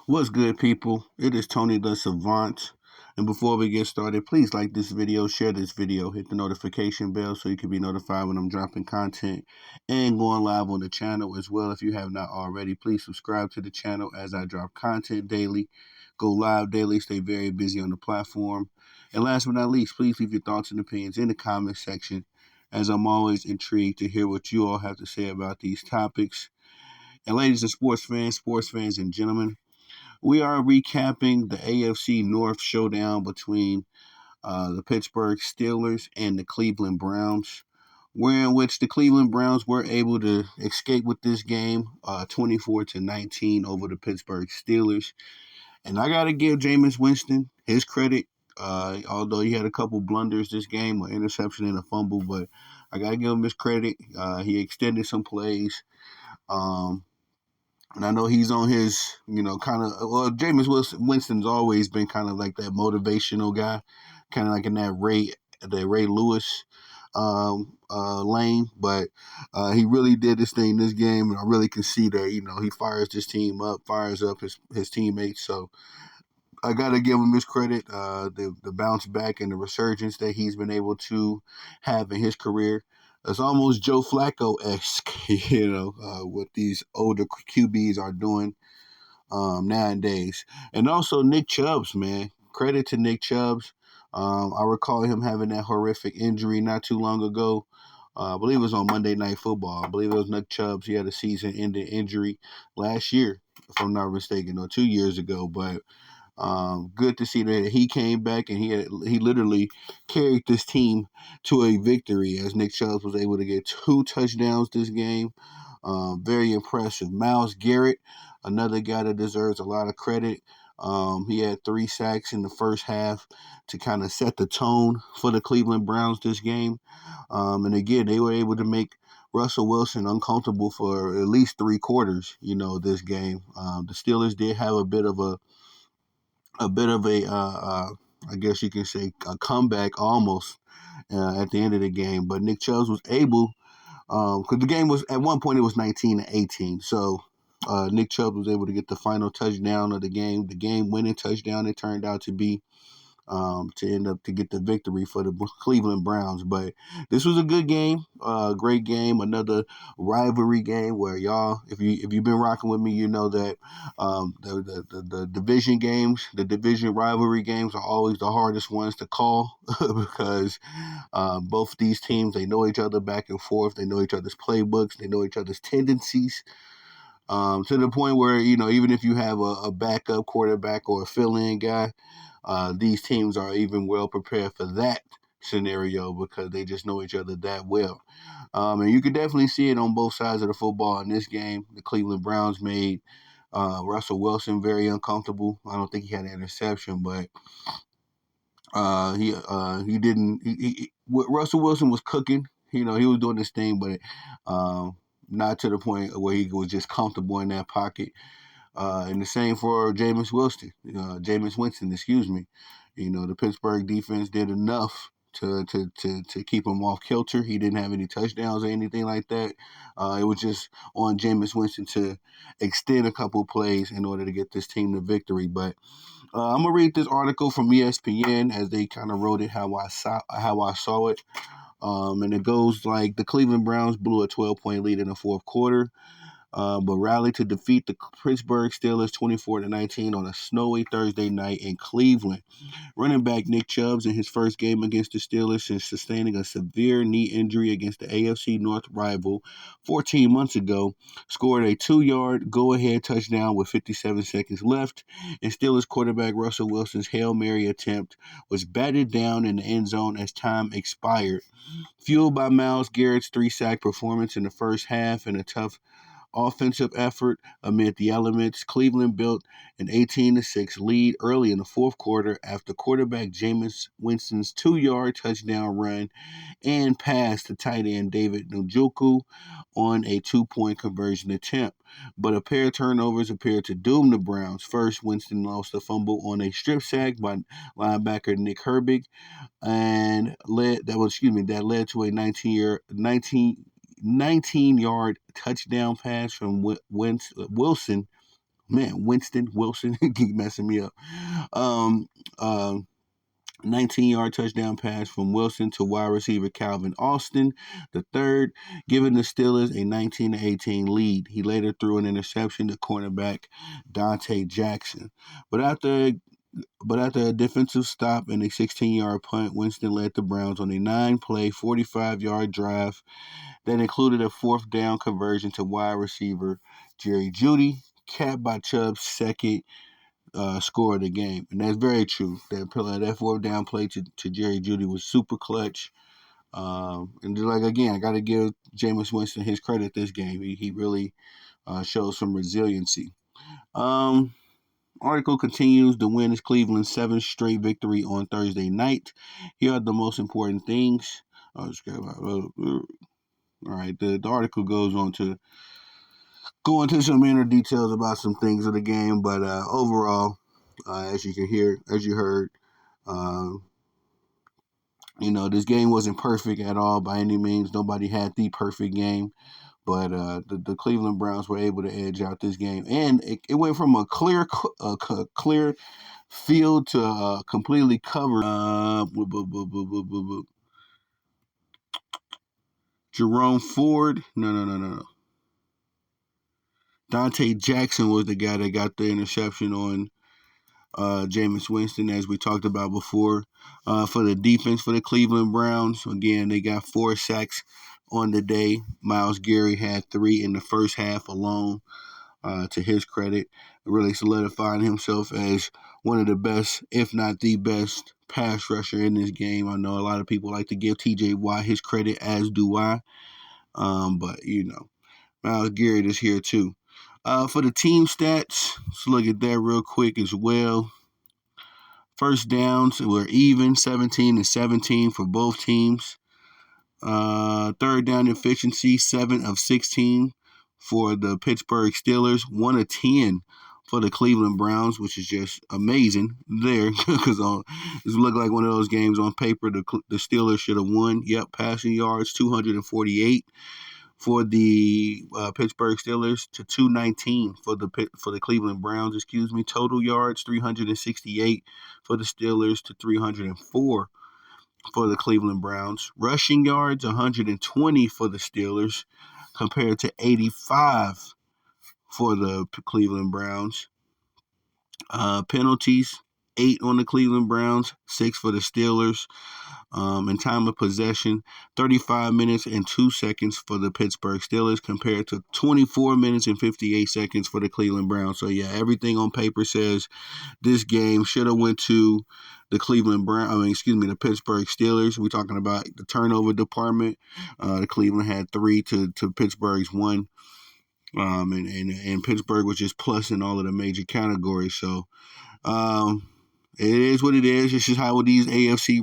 What's good, people? It is Tony the Savant. And before we get started, please like this video, share this video, hit the notification bell so you can be notified when I'm dropping content and going live on the channel as well. If you have not already, please subscribe to the channel as I drop content daily, go live daily, stay very busy on the platform. And last but not least, please leave your thoughts and opinions in the comment section, as I'm always intrigued to hear what you all have to say about these topics. And ladies and sports fans and gentlemen, we are recapping the AFC North showdown between the Pittsburgh Steelers and the Cleveland Browns, where in which the Cleveland Browns were able to escape with this game, 24-19 over the Pittsburgh Steelers. And I gotta give Jameis Winston his credit, although he had a couple blunders this game, an interception and a fumble, but I gotta give him his credit. He extended some plays. Um, and I know he's on his, kind of. Well, Winston's always been kind of like that motivational guy, kind of like in that Ray Lewis lane. But he really did this thing this game, and I really can see that. He fires his team up, fires up his teammates. So I got to give him his credit. The bounce back and the resurgence that he's been able to have in his career. It's almost Joe Flacco-esque, what these older QBs are doing nowadays. And also Nick Chubbs, man. Credit to Nick Chubbs. I recall him having that horrific injury not too long ago. I believe it was on Monday Night Football. I believe it was Nick Chubbs. He had a season-ending injury last year, if I'm not mistaken, or 2 years ago. But good to see that he came back and he literally carried this team to a victory as Nick Chubb was able to get 2 touchdowns this game. Very impressive. Myles Garrett, another guy that deserves a lot of credit. He had 3 sacks in the first half to kind of set the tone for the Cleveland Browns this game. And again, they were able to make Russell Wilson uncomfortable for at least 3 quarters, this game. The Steelers did have a I guess you can say a comeback almost at the end of the game. But Nick Chubb was able, because the game was at one point it was 19-18. So Nick Chubb was able to get the final touchdown of the game-winning touchdown. It turned out to be to end up to get the victory for the Cleveland Browns. But this was a good game, great game, another rivalry game where y'all, if you've been rocking with me, you know that the division games, the division rivalry games are always the hardest ones to call because both these teams, they know each other back and forth, they know each other's playbooks, they know each other's tendencies. To the point where, even if you have a backup quarterback or a fill-in guy, these teams are even well prepared for that scenario because they just know each other that well. And you can definitely see it on both sides of the football in this game. The Cleveland Browns made Russell Wilson very uncomfortable. I don't think he had an interception, but he didn't. Russell Wilson was cooking. He was doing this thing, but not to the point where he was just comfortable in that pocket. And the same for Jameis Winston, excuse me. The Pittsburgh defense did enough to keep him off kilter. He didn't have any touchdowns or anything like that. It was just on Jameis Winston to extend a couple plays in order to get this team the victory. But I'm gonna read this article from ESPN as they kind of wrote it how I saw it. And it goes like the Cleveland Browns blew a 12-point lead in the fourth quarter. But rallied to defeat the Pittsburgh Steelers 24-19 on a snowy Thursday night in Cleveland. Running back Nick Chubb, in his first game against the Steelers since sustaining a severe knee injury against the AFC North rival 14 months ago, scored a 2-yard go-ahead touchdown with 57 seconds left, and Steelers quarterback Russell Wilson's Hail Mary attempt was batted down in the end zone as time expired. Fueled by Myles Garrett's 3-sack performance in the first half and a tough offensive effort amid the elements, Cleveland built an 18-6 lead early in the fourth quarter after quarterback Jameis Winston's 2-yard touchdown run and pass to tight end David Njoku on a 2-point conversion attempt. But a pair of turnovers appeared to doom the Browns. First, Winston lost a fumble on a strip sack by linebacker Nick Herbig, and that led to a 19-yard touchdown pass from Wilson Man, Winston Wilson keep messing me up. Um, 19-yard touchdown pass from Wilson to wide receiver Calvin Austin, the third, giving the Steelers a 19-18 lead. He later threw an interception to cornerback Dante Jackson. But after a defensive stop and a 16-yard punt, Winston led the Browns on a 9-play, 45-yard drive that included a fourth down conversion to wide receiver Jerry Jeudy, capped by Chubb's second score of the game. And that's very true. That fourth down play to Jerry Jeudy was super clutch. And just like, again, I got to give Jameis Winston his credit this game. He really showed some resiliency. Article continues. The win is Cleveland's seventh straight victory on Thursday night. Here are the most important things. All right, the article goes on to go into some inner details about some things of the game, but overall, as you heard, uh, this game wasn't perfect at all by any means. Nobody had the perfect game, but the Cleveland Browns were able to edge out this game, and it went from a clear field to completely covered. Jerome Ford, no. Dante Jackson was the guy that got the interception on Jameis Winston, as we talked about before. For the defense for the Cleveland Browns, again, they got 4 sacks on the day. Myles Garrett had 3 in the first half alone, to his credit, really solidifying himself as one of the best, if not the best, pass rusher in this game. I know a lot of people like to give TJ Watt his credit, as do I. But, Myles Garrett is here too. For the team stats, let's look at that real quick as well. First downs were even, 17-17 for both teams. Third down efficiency, 7 of 16 for the Pittsburgh Steelers, 1 of 10 for the Cleveland Browns, which is just amazing there, because it looked like one of those games on paper the Steelers should have won. Yep, passing yards, 248 for the Pittsburgh Steelers to 219 for the Cleveland Browns. Total yards 368 for the Steelers to 304 for the Cleveland Browns. Rushing yards 120 for the Steelers compared to 85 for the Cleveland Browns. Penalties 8 on the Cleveland Browns, 6 for the Steelers. And time of possession, 35 minutes and 2 seconds for the Pittsburgh Steelers compared to 24 minutes and 58 seconds for the Cleveland Browns. So, yeah, everything on paper says this game should have went to the the Pittsburgh Steelers. We're talking about the turnover department. The Cleveland had 3 to Pittsburgh's 1. And Pittsburgh was just plus in all of the major categories. So, it is what it is. It's just how these AFC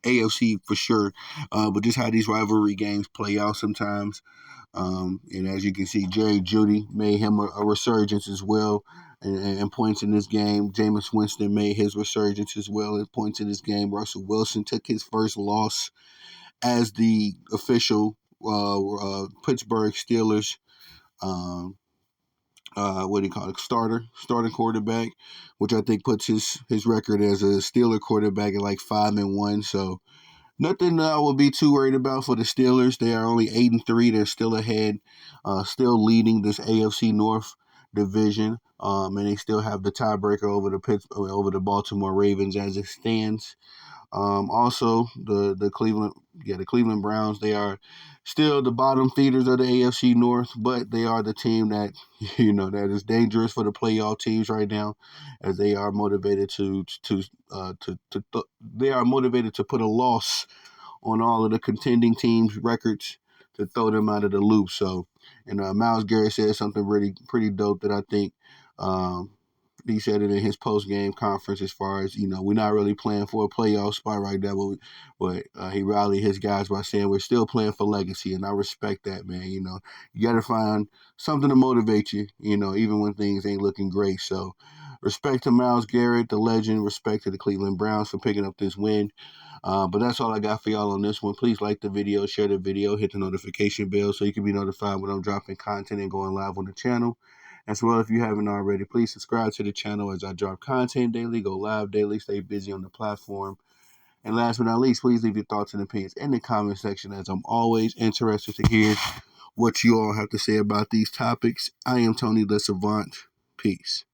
AFC for sure, but just how these rivalry games play out sometimes. And as you can see, Jerry Jeudy made him a resurgence as well, and points in this game. Jameis Winston made his resurgence as well and points in this game. Russell Wilson took his first loss as the official Pittsburgh Steelers. Starting quarterback, which I think puts his record as a Steeler quarterback at like 5-1. So nothing I will be too worried about for the Steelers. They are only 8-3. They're still ahead, still leading this AFC North division, and they still have the tiebreaker over the Baltimore Ravens as it stands. Also, the Cleveland Browns, they are still the bottom feeders of the AFC North, but they are the team that that is dangerous for the playoff teams right now, as they are motivated they are motivated to put a loss on all of the contending teams' records to throw them out of the loop. So, and Myles Garrett said something really pretty dope that I think. He said it in his post-game conference as far as, we're not really playing for a playoff spot right now, but he rallied his guys by saying we're still playing for legacy, and I respect that, man. You got to find something to motivate you, even when things ain't looking great. So respect to Myles Garrett, the legend, respect to the Cleveland Browns for picking up this win. But that's all I got for y'all on this one. Please like the video, share the video, hit the notification bell so you can be notified when I'm dropping content and going live on the channel. As well, if you haven't already, please subscribe to the channel as I drop content daily, go live daily, stay busy on the platform. And last but not least, please leave your thoughts and opinions in the comment section, as I'm always interested to hear what you all have to say about these topics. I am Tony the Savant. Peace.